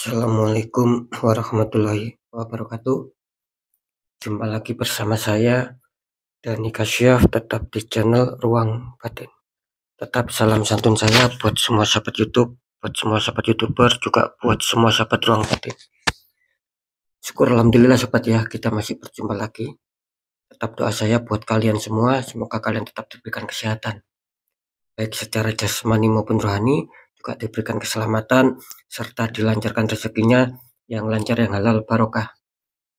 Assalamualaikum warahmatullahi wabarakatuh. Jumpa lagi bersama saya Dani Kasyaf, tetap di channel Ruang Batin. Tetap salam santun saya buat semua sahabat YouTube, buat semua sahabat YouTuber, juga buat semua sahabat Ruang Batin. Syukur alhamdulillah sobat ya, kita masih berjumpa lagi. Tetap doa saya buat kalian semua, semoga kalian tetap diberikan kesehatan, baik secara jasmani maupun rohani, juga diberikan keselamatan, serta dilancarkan rezekinya yang lancar, yang halal, barokah.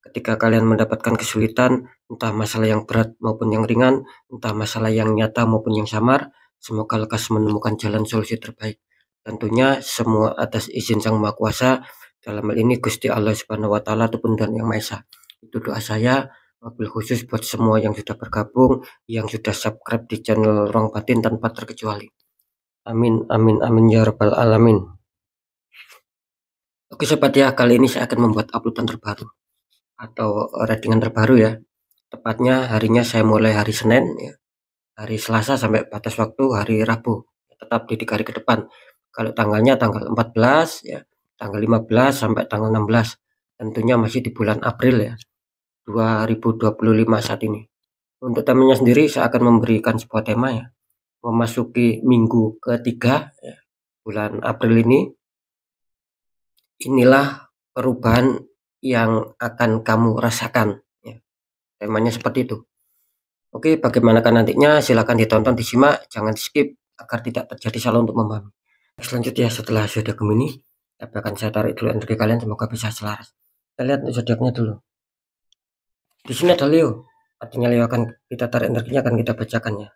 Ketika kalian mendapatkan kesulitan, entah masalah yang berat maupun yang ringan, entah masalah yang nyata maupun yang samar, semoga lekas menemukan jalan solusi terbaik. Tentunya semua atas izin Sang Maha Kuasa, dalam hal ini Gusti Allah Subhanahu wa Ta'ala ataupun Tuhan Yang Maha Esa. Itu doa saya, wabil khusus buat semua yang sudah bergabung, yang sudah subscribe di channel Ruang Batin tanpa terkecuali. Amin, amin, amin ya rabbal alamin. Oke sobat ya, kali ini saya akan membuat uploadan terbaru atau readingan terbaru ya. Tepatnya harinya saya mulai hari Senin ya, hari Selasa sampai batas waktu hari Rabu, tetap di 3 hari ke depan. Kalau tanggalnya tanggal 14 ya, tanggal 15 sampai tanggal 16, tentunya masih di bulan April ya, 2025 saat ini. Untuk temanya sendiri saya akan memberikan sebuah tema ya, memasuki minggu ketiga ya, bulan April ini. Inilah perubahan yang akan kamu rasakan ya. Temanya seperti itu. Oke, bagaimanakah nantinya? Silakan ditonton, disimak, jangan di skip agar tidak terjadi salah untuk memahami. Selanjutnya setelah zodiak Gemini, tapi akan saya tarik dulu energi kalian, semoga bisa selaras. Kita lihat zodiaknya dulu. Di sini ada Leo, artinya Leo akan kita tarik energinya, akan kita bacakan ya.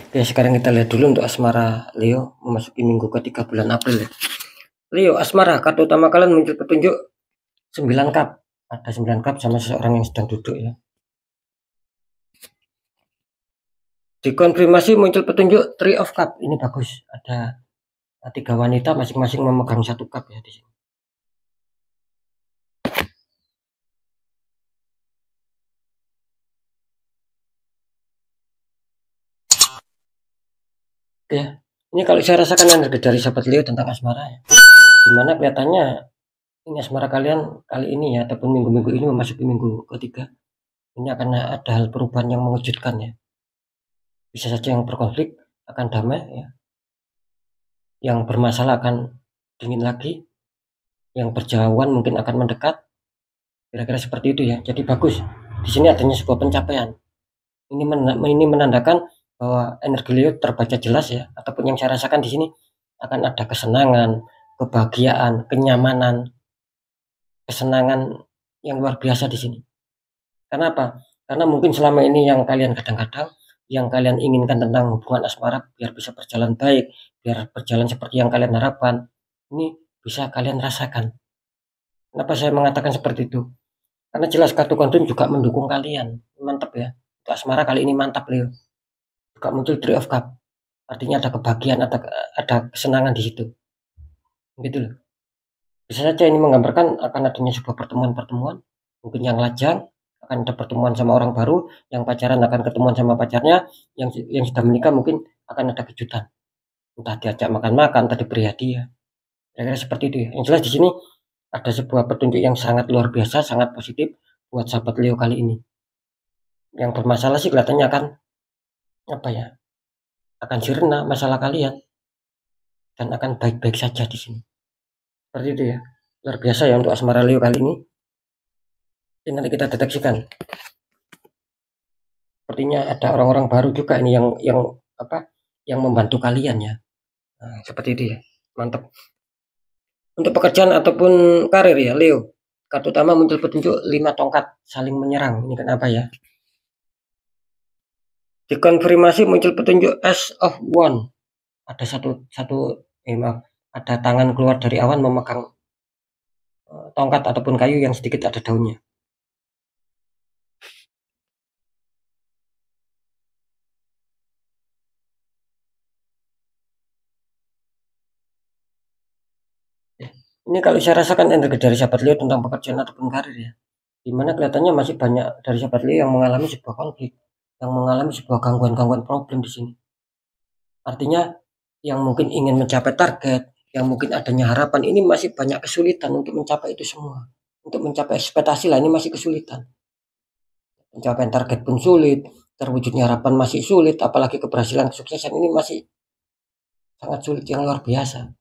Oke, sekarang kita lihat dulu untuk asmara Leo memasuki minggu ketiga bulan April ya. Leo, asmara, kartu utama kalian muncul petunjuk 9 cup. Ada 9 cup sama seseorang yang sedang duduk ya. Dikonfirmasi muncul petunjuk 3 of cup. Ini bagus. Ada 3 wanita masing-masing memegang 1 cup ya di sini. Ya, ini kalau saya rasakan energi dari sahabat Leo tentang asmara ya. Dimana kelihatannya ini asmara kalian kali ini ya, ataupun minggu-minggu ini memasuki minggu ketiga, ini akan ada hal perubahan yang mengejutkan ya. Bisa saja yang berkonflik akan damai ya, yang bermasalah akan dingin lagi, yang berjauhan mungkin akan mendekat, kira-kira seperti itu ya. Jadi bagus, di sini adanya sebuah pencapaian. Ini menandakan bahwa energi Leo terbaca jelas ya, ataupun yang saya rasakan di sini akan ada kesenangan, kebahagiaan, kenyamanan, kesenangan yang luar biasa di sini. Karena apa? Karena mungkin selama ini yang kalian kadang-kadang, yang kalian inginkan tentang hubungan asmara biar bisa berjalan baik, biar berjalan seperti yang kalian harapkan, ini bisa kalian rasakan. Kenapa saya mengatakan seperti itu? Karena jelas kartu konfirm juga mendukung kalian, mantap ya. asmara kali ini mantap Leo. Juga muncul Three of Cup. Artinya ada kebahagiaan, ada kesenangan di situ. Gitu loh. Bisa saja ini menggambarkan akan adanya sebuah pertemuan-pertemuan, mungkin yang lajang, akan ada pertemuan sama orang baru, yang pacaran akan ketemuan sama pacarnya, yang sudah menikah mungkin akan ada kejutan. Entah diajak makan-makan, entah diberi hadiah. Kira-kira seperti itu ya. Yang jelas di sini ada sebuah petunjuk yang sangat luar biasa, sangat positif buat sahabat Leo kali ini. Yang bermasalah sih kelihatannya akan apa ya? Akan sirna masalah kalian dan akan baik-baik saja di sini. Seperti itu ya. Luar biasa ya untuk asmara Leo kali ini. Ini nanti kita deteksikan. Sepertinya ada orang-orang baru juga ini yang membantu kalian ya. Nah, seperti itu ya. Mantap. Untuk pekerjaan ataupun karir ya Leo. Kartu utama muncul petunjuk 5 tongkat saling menyerang. Ini kenapa ya? Dikonfirmasi muncul petunjuk Ace of Wand. Ada ada tangan keluar dari awan memegang tongkat ataupun kayu yang sedikit ada daunnya. Ini kalau saya rasakan energi dari sahabat Leo tentang pekerjaan ataupun karir ya. Dimana kelihatannya masih banyak dari sahabat Leo yang mengalami sebuah konflik, yang mengalami sebuah gangguan-gangguan problem di sini. Artinya yang mungkin ingin mencapai target, yang mungkin adanya harapan, ini masih banyak kesulitan untuk mencapai itu semua. Untuk mencapai ekspektasi lah ini masih kesulitan. Pencapaian target pun sulit, terwujudnya harapan masih sulit, apalagi keberhasilan kesuksesan ini masih sangat sulit yang luar biasa.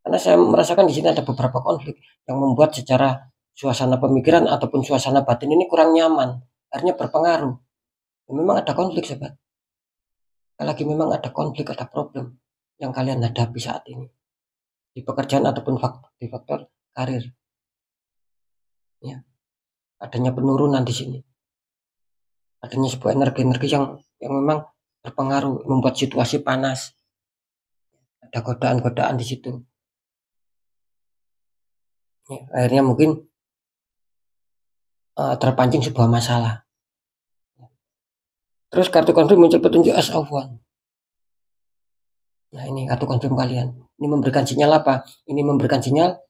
Karena saya merasakan di sini ada beberapa konflik yang membuat secara suasana pemikiran ataupun suasana batin ini kurang nyaman, akhirnya berpengaruh. Memang ada konflik, sobat. Lagi memang ada konflik, ada problem yang kalian hadapi saat ini di pekerjaan ataupun di faktor karir. Ya, adanya penurunan di sini, adanya sebuah energi-energi yang memang berpengaruh, membuat situasi panas. Ada godaan-godaan di situ. Ya, akhirnya mungkin terpancing sebuah masalah. Terus kartu konfirm muncul petunjuk Ace of Wand. Nah ini kartu konfirm kalian. Ini memberikan sinyal apa? Ini memberikan sinyal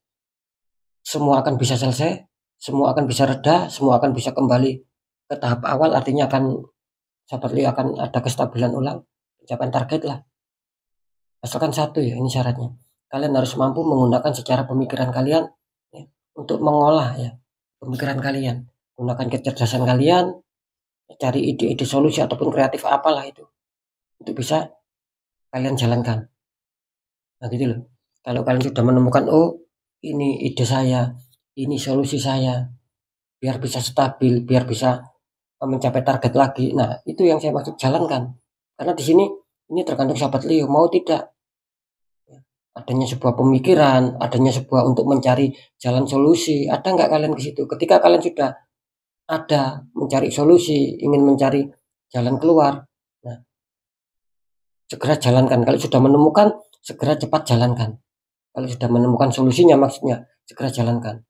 semua akan bisa selesai, semua akan bisa reda, semua akan bisa kembali ke tahap awal. Artinya akan sahabat Leo akan ada kestabilan ulang, pencapaian target lah. Asalkan satu ya, ini syaratnya. Kalian harus mampu menggunakan secara pemikiran kalian ya, untuk mengolah ya pemikiran kalian. Gunakan kecerdasan kalian, cari ide-ide solusi ataupun kreatif apalah itu. Untuk bisa kalian jalankan. Nah gitu loh. Kalau kalian sudah menemukan, oh ini ide saya, ini solusi saya, biar bisa stabil, biar bisa mencapai target lagi. Nah itu yang saya maksud jalankan. Karena di sini ini tergantung sahabat Leo mau tidak. Adanya sebuah pemikiran, adanya sebuah untuk mencari jalan solusi. Ada nggak kalian ke situ? Ketika kalian sudah ada mencari solusi, ingin mencari jalan keluar, nah segera jalankan. Kalau sudah menemukan, segera cepat jalankan. Kalau sudah menemukan solusinya maksudnya, segera jalankan.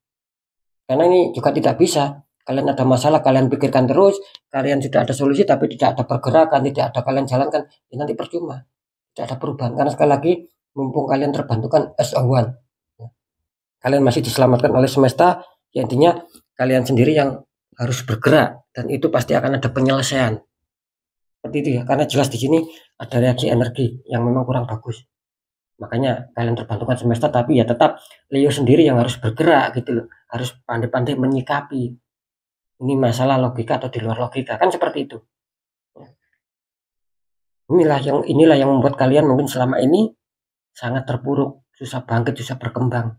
Karena ini juga tidak bisa. Kalian ada masalah, kalian pikirkan terus, kalian sudah ada solusi tapi tidak ada pergerakan, tidak ada kalian jalankan, ya nanti percuma. Tidak ada perubahan. Karena sekali lagi, mumpung kalian terbantukan as a one. Kalian masih diselamatkan oleh semesta, ya intinya kalian sendiri yang harus bergerak dan itu pasti akan ada penyelesaian. Seperti itu ya, karena jelas di sini ada reaksi energi yang memang kurang bagus. Makanya kalian terbantukan semesta, tapi ya tetap Leo sendiri yang harus bergerak gitu loh. Harus pandai-pandai menyikapi. Ini masalah logika atau di luar logika, kan seperti itu. Inilah yang membuat kalian mungkin selama ini sangat terpuruk, susah bangkit, susah berkembang.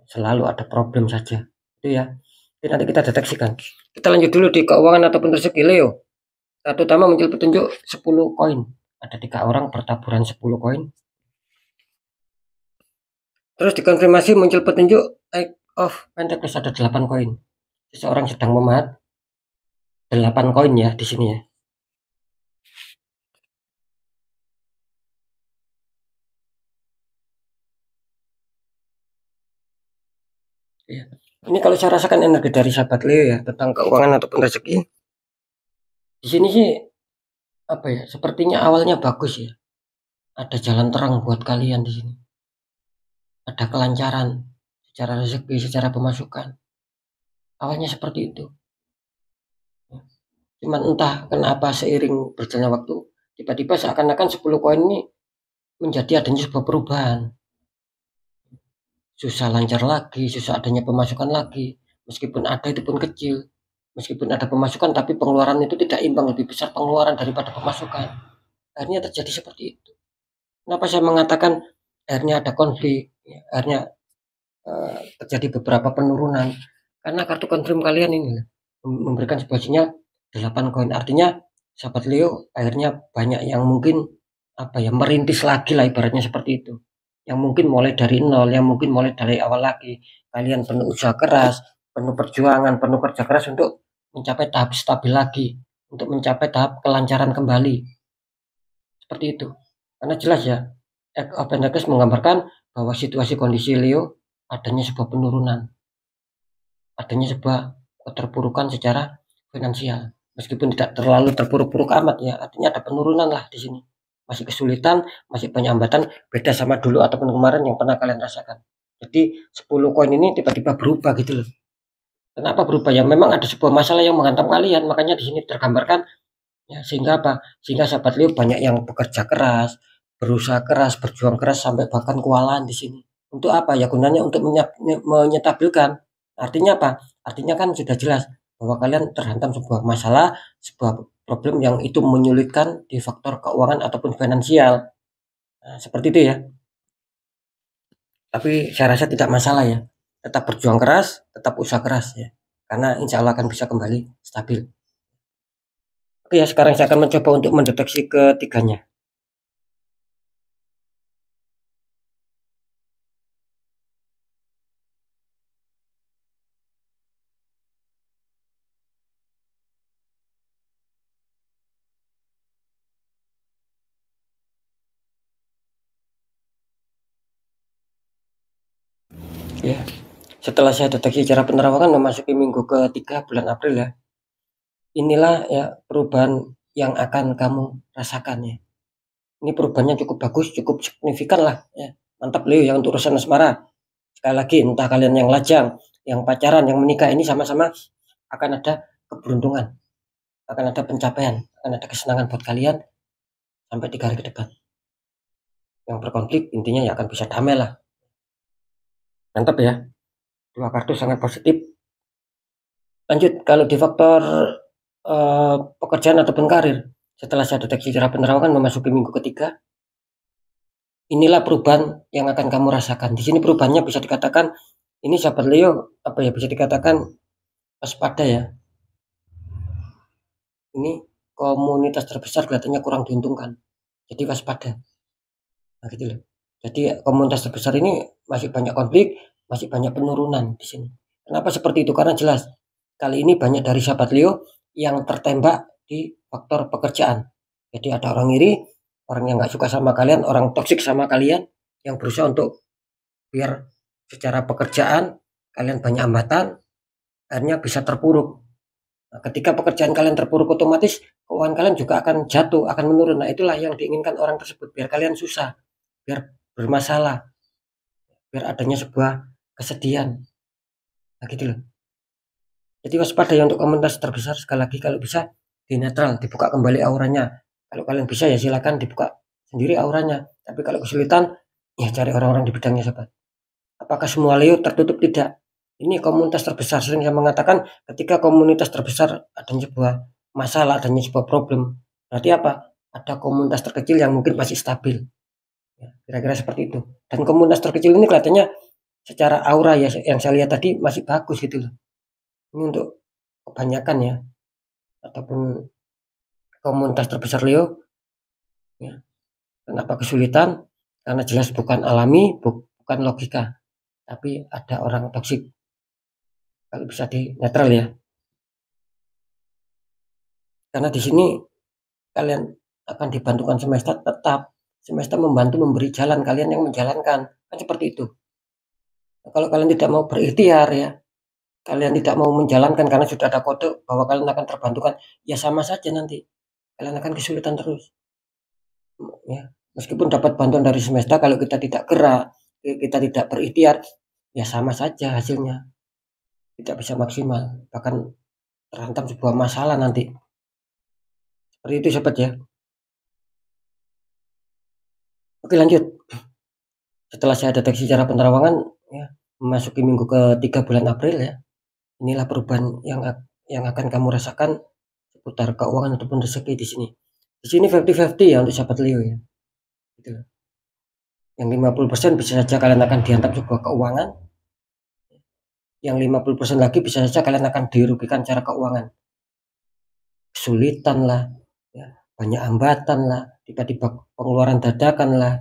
Selalu ada problem saja. Itu ya. Jadi nanti kita deteksikan. Kita lanjut dulu di keuangan ataupun rezeki Leo. Satu utama muncul petunjuk 10 koin. Ada 3 orang bertaburan 10 koin. Terus dikonfirmasi muncul petunjuk Eight of Pentacles ada 8 koin. Seseorang sedang memahat 8 koin ya di sini ya. Ya. Ini kalau saya rasakan energi dari sahabat Leo ya tentang keuangan ataupun rezeki. Di sini sih apa ya, sepertinya awalnya bagus ya. Ada jalan terang buat kalian di sini. Ada kelancaran secara rezeki, secara pemasukan. Awalnya seperti itu. Cuman entah kenapa seiring berjalannya waktu, tiba-tiba seakan-akan 10 koin ini menjadi adanya sebuah perubahan. Susah lancar lagi, susah adanya pemasukan lagi. Meskipun ada itu pun kecil. Meskipun ada pemasukan tapi pengeluaran itu tidak imbang, lebih besar pengeluaran daripada pemasukan. Akhirnya terjadi seperti itu. Kenapa saya mengatakan akhirnya ada konflik, ya, akhirnya terjadi beberapa penurunan karena kartu confirm kalian ini memberikan sebuah sinyal 8 koin. Artinya sahabat Leo akhirnya banyak yang mungkin apa ya, merintis lagi lah ibaratnya seperti itu. Yang mungkin mulai dari nol, yang mungkin mulai dari awal lagi. Kalian penuh usaha keras, penuh perjuangan, penuh kerja keras untuk mencapai tahap stabil lagi, untuk mencapai tahap kelancaran kembali. Seperti itu. Karena jelas ya, Open Request menggambarkan bahwa situasi kondisi Leo adanya sebuah penurunan, adanya sebuah keterpurukan secara finansial. Meskipun tidak terlalu terpuruk-puruk amat ya, artinya ada penurunan lah di sini. Masih kesulitan, masih banyak hambatan, beda sama dulu ataupun kemarin yang pernah kalian rasakan. Jadi 10 koin ini tiba-tiba berubah gitu loh. Kenapa berubah ya? Memang ada sebuah masalah yang menghantam kalian, makanya di sini tergambarkan ya, sehingga apa? Sehingga sahabat Leo banyak yang bekerja keras, berusaha keras, berjuang keras sampai bahkan kewalahan di sini. Untuk apa? Ya gunanya untuk menyetabilkan. Artinya apa? Artinya kan sudah jelas bahwa kalian terhantam sebuah masalah, sebuah problem yang itu menyulitkan di faktor keuangan ataupun finansial. Nah, seperti itu ya. Tapi saya rasa tidak masalah ya. Tetap berjuang keras, tetap usaha keras ya. Karena insya Allah akan bisa kembali stabil. Oke ya, sekarang saya akan mencoba untuk mendeteksi ketiganya. Ya, setelah saya deteksi cara penerawangan memasuki minggu ketiga bulan April ya. Inilah ya perubahan yang akan kamu rasakan ya. Ini perubahannya cukup bagus, cukup signifikan lah ya. Mantap Leo ya untuk urusan asmara. Sekali lagi entah kalian yang lajang, yang pacaran, yang menikah, ini sama-sama akan ada keberuntungan, akan ada pencapaian, akan ada kesenangan buat kalian sampai 3 hari ke depan. Yang berkonflik intinya ya akan bisa damai lah. Mantap ya. Dua kartu sangat positif. Lanjut kalau di faktor pekerjaan ataupun karir, setelah saya deteksi cara penerawangan memasuki minggu ketiga, inilah perubahan yang akan kamu rasakan. Di sini perubahannya bisa dikatakan ini sahabat Leo apa ya, bisa dikatakan waspada ya. Ini komunitas terbesar kelihatannya kurang diuntungkan. Jadi waspada. Nah, gitu loh. Jadi komunitas terbesar ini masih banyak konflik, masih banyak penurunan di sini. Kenapa seperti itu? Karena jelas kali ini banyak dari sahabat Leo yang tertembak di faktor pekerjaan. Jadi ada orang iri, orang yang nggak suka sama kalian, orang toksik sama kalian, yang berusaha untuk biar secara pekerjaan kalian banyak hambatan, akhirnya bisa terpuruk. Nah, ketika pekerjaan kalian terpuruk, otomatis keuangan kalian juga akan jatuh, akan menurun. Nah, itulah yang diinginkan orang tersebut, biar kalian susah, biar bermasalah, biar adanya sebuah kesedihan. Nah, gitu loh. Jadi waspada ya untuk komunitas terbesar. Sekali lagi kalau bisa di netral, dibuka kembali auranya. Kalau kalian bisa ya silakan dibuka sendiri auranya. Tapi kalau kesulitan ya cari orang-orang di bidangnya sobat. Apakah semua Leo tertutup? Tidak. Ini komunitas terbesar. Sering saya mengatakan ketika komunitas terbesar adanya sebuah masalah, adanya sebuah problem. Berarti apa? Ada komunitas terkecil yang mungkin masih stabil. Ya, kira-kira seperti itu. Dan komunitas terkecil ini kelihatannya secara aura ya yang saya lihat tadi masih bagus gitu loh. Ini untuk kebanyakan ya, ataupun komunitas terbesar Leo ya. Kenapa kesulitan? Karena jelas bukan alami, bukan logika, tapi ada orang toksik. Kalau bisa di netral ya, karena di sini kalian akan dibantukan semesta, tetap semesta membantu memberi jalan, kalian yang menjalankan, kan seperti itu. Nah, kalau kalian tidak mau berikhtiar ya, kalian tidak mau menjalankan karena sudah ada kode bahwa kalian akan terbantukan, ya sama saja nanti kalian akan kesulitan terus, ya. Meskipun dapat bantuan dari semesta, kalau kita tidak gerak, kita tidak berikhtiar, ya sama saja hasilnya, tidak bisa maksimal, bahkan terhantam sebuah masalah nanti. Seperti itu sobat ya. Oke lanjut. Setelah saya deteksi cara penerawangan ya, memasuki minggu ke-3 bulan April ya, inilah perubahan yang akan kamu rasakan seputar keuangan ataupun rezeki di sini. Di sini 50-50 ya untuk sahabat Leo ya. Gitu. Yang 50% bisa saja kalian akan dihantam sebuah keuangan. Yang 50% lagi bisa saja kalian akan dirugikan cara keuangan. Kesulitan lah, ya, banyak hambatan lah, tiba-tiba pengeluaran dadakan lah,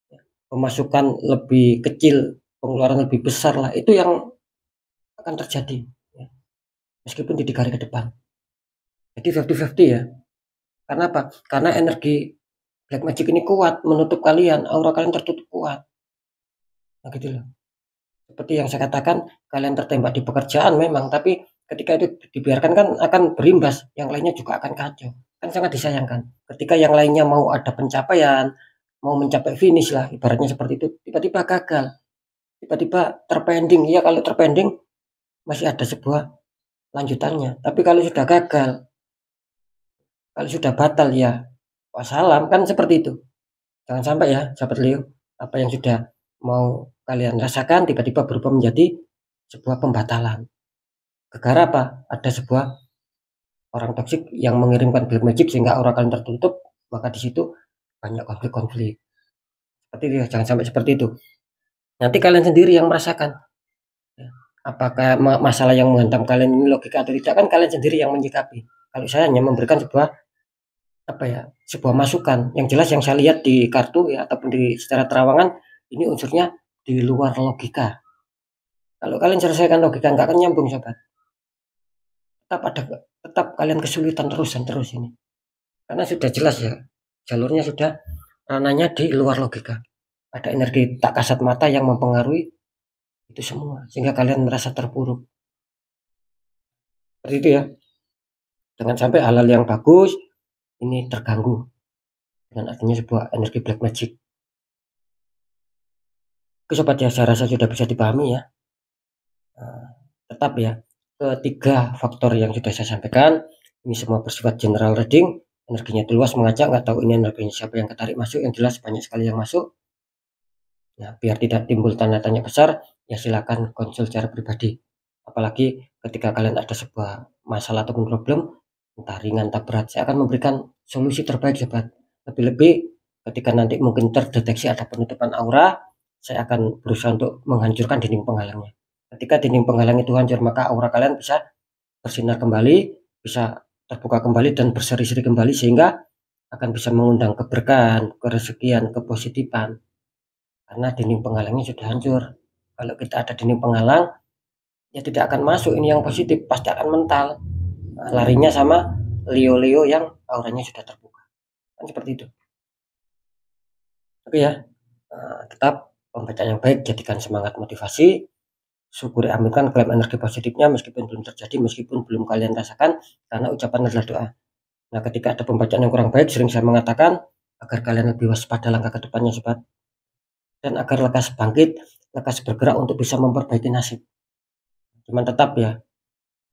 ya, pemasukan lebih kecil, pengeluaran lebih besar lah, itu yang akan terjadi ya. Meskipun di 3 hari ke depan. Jadi 50-50 ya. Karena apa? Karena energi black magic ini kuat menutup kalian, aura kalian tertutup kuat. Nah gitu loh. Seperti yang saya katakan, kalian tertembak di pekerjaan memang, tapi ketika itu dibiarkan kan akan berimbas, yang lainnya juga akan kacau. Kan sangat disayangkan. Ketika yang lainnya mau ada pencapaian, mau mencapai finish lah, ibaratnya seperti itu, tiba-tiba gagal. Tiba-tiba terpending. Ya kalau terpending masih ada sebuah lanjutannya. Tapi kalau sudah gagal, kalau sudah batal ya wassalam, kan seperti itu. Jangan sampai ya sahabat Leo, apa yang sudah mau kalian rasakan tiba-tiba berubah menjadi sebuah pembatalan. Gara-gara apa? Ada sebuah orang toksik yang mengirimkan black magic sehingga aura kalian tertutup, maka di situ banyak konflik-konflik. Seperti itu ya, jangan sampai seperti itu. Nanti kalian sendiri yang merasakan. Ya. Apakah masalah yang menghantam kalian ini logika atau tidak, kan kalian sendiri yang menyikapi. Kalau saya hanya memberikan sebuah apa ya, sebuah masukan. Yang jelas yang saya lihat di kartu ya ataupun di secara terawangan, ini unsurnya di luar logika. Kalau kalian selesaikan logika nggak akan nyambung sobat. Tetap kalian kesulitan terus dan terus ini. Karena sudah jelas ya, jalurnya sudah ranahnya di luar logika. Ada energi tak kasat mata yang mempengaruhi itu semua sehingga kalian merasa terpuruk. Seperti itu ya. Jangan sampai hal-hal yang bagus ini terganggu dengan adanya sebuah energi black magic. Oke sobat ya, saya rasa sudah bisa dipahami ya. Tetap ya, ketiga faktor yang sudah saya sampaikan ini semua bersifat general reading, energinya itu luas mengajak, nggak tahu ini energinya siapa yang ketarik masuk, yang jelas banyak sekali yang masuk. Nah biar tidak timbul tanda tanya besar ya silakan konsul secara pribadi, apalagi ketika kalian ada sebuah masalah ataupun problem entah ringan entah berat, saya akan memberikan solusi terbaik sobat. Lebih-lebih ketika nanti mungkin terdeteksi ada penutupan aura, saya akan berusaha untuk menghancurkan dinding penghalangnya. Ketika dinding penghalang itu hancur, maka aura kalian bisa bersinar kembali, bisa terbuka kembali dan berseri-seri kembali sehingga akan bisa mengundang keberkahan, kerezekian, kepositifan. Karena dinding penghalangnya sudah hancur. Kalau kita ada dinding penghalang, ya tidak akan masuk ini yang positif, pasti akan mental. Nah, larinya sama Leo-Leo yang auranya sudah terbuka. Kan seperti itu. Oke ya, tetap pembacaan yang baik jadikan semangat motivasi. Syukuri aminkan klaim energi positifnya meskipun belum terjadi, meskipun belum kalian rasakan, karena ucapan adalah doa. Nah ketika ada pembacaan yang kurang baik, sering saya mengatakan agar kalian lebih waspada langkah ke depannya sobat, dan agar lekas bangkit, lekas bergerak untuk bisa memperbaiki nasib. Cuman tetap ya,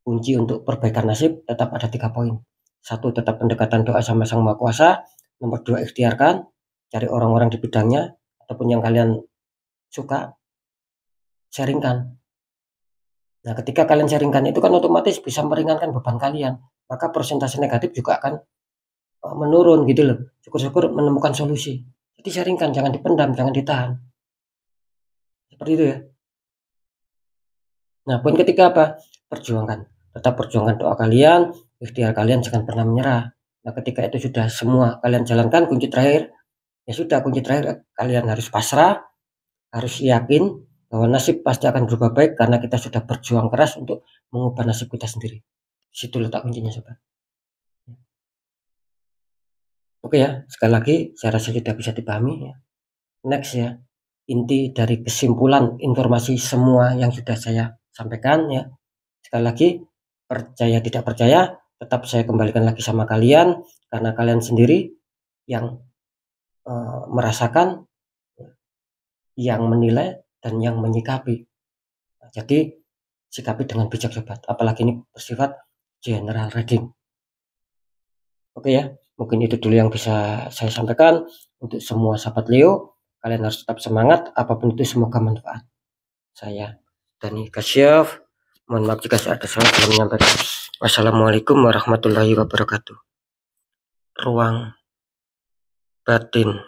kunci untuk perbaikan nasib tetap ada 3 poin. 1, tetap pendekatan doa sama Sang Maha Kuasa. Nomor 2, ikhtiarkan, cari orang-orang di bidangnya ataupun yang kalian suka, sharingkan. Nah, ketika kalian sharingkan itu kan otomatis bisa meringankan beban kalian. Maka persentase negatif juga akan menurun gitu loh. Syukur-syukur menemukan solusi. Jadi sharingkan, jangan dipendam, jangan ditahan. Seperti itu ya. Nah, poin ketiga apa? Perjuangkan. Tetap perjuangkan doa kalian, ikhtiar kalian, jangan pernah menyerah. Nah, ketika itu sudah semua kalian jalankan, kunci terakhir, ya sudah kunci terakhir kalian harus pasrah, harus yakin bahwa nasib pasti akan berubah baik karena kita sudah berjuang keras untuk mengubah nasib kita sendiri. Di situ letak kuncinya sobat. Oke ya, sekali lagi saya rasa sudah bisa dipahami ya. Next ya, inti dari kesimpulan informasi semua yang sudah saya sampaikan ya. Sekali lagi, percaya tidak percaya, tetap saya kembalikan lagi sama kalian, karena kalian sendiri yang merasakan, yang menilai, dan yang menyikapi. Jadi sikapi dengan bijak sobat, apalagi ini bersifat general reading. Oke ya, mungkin itu dulu yang bisa saya sampaikan. Untuk semua sahabat Leo, kalian harus tetap semangat, apapun itu semoga manfaat. Saya Dani Kasyaf, mohon maaf jika ada salah dalam menyampaikan. Wassalamualaikum warahmatullahi wabarakatuh. Ruang batin.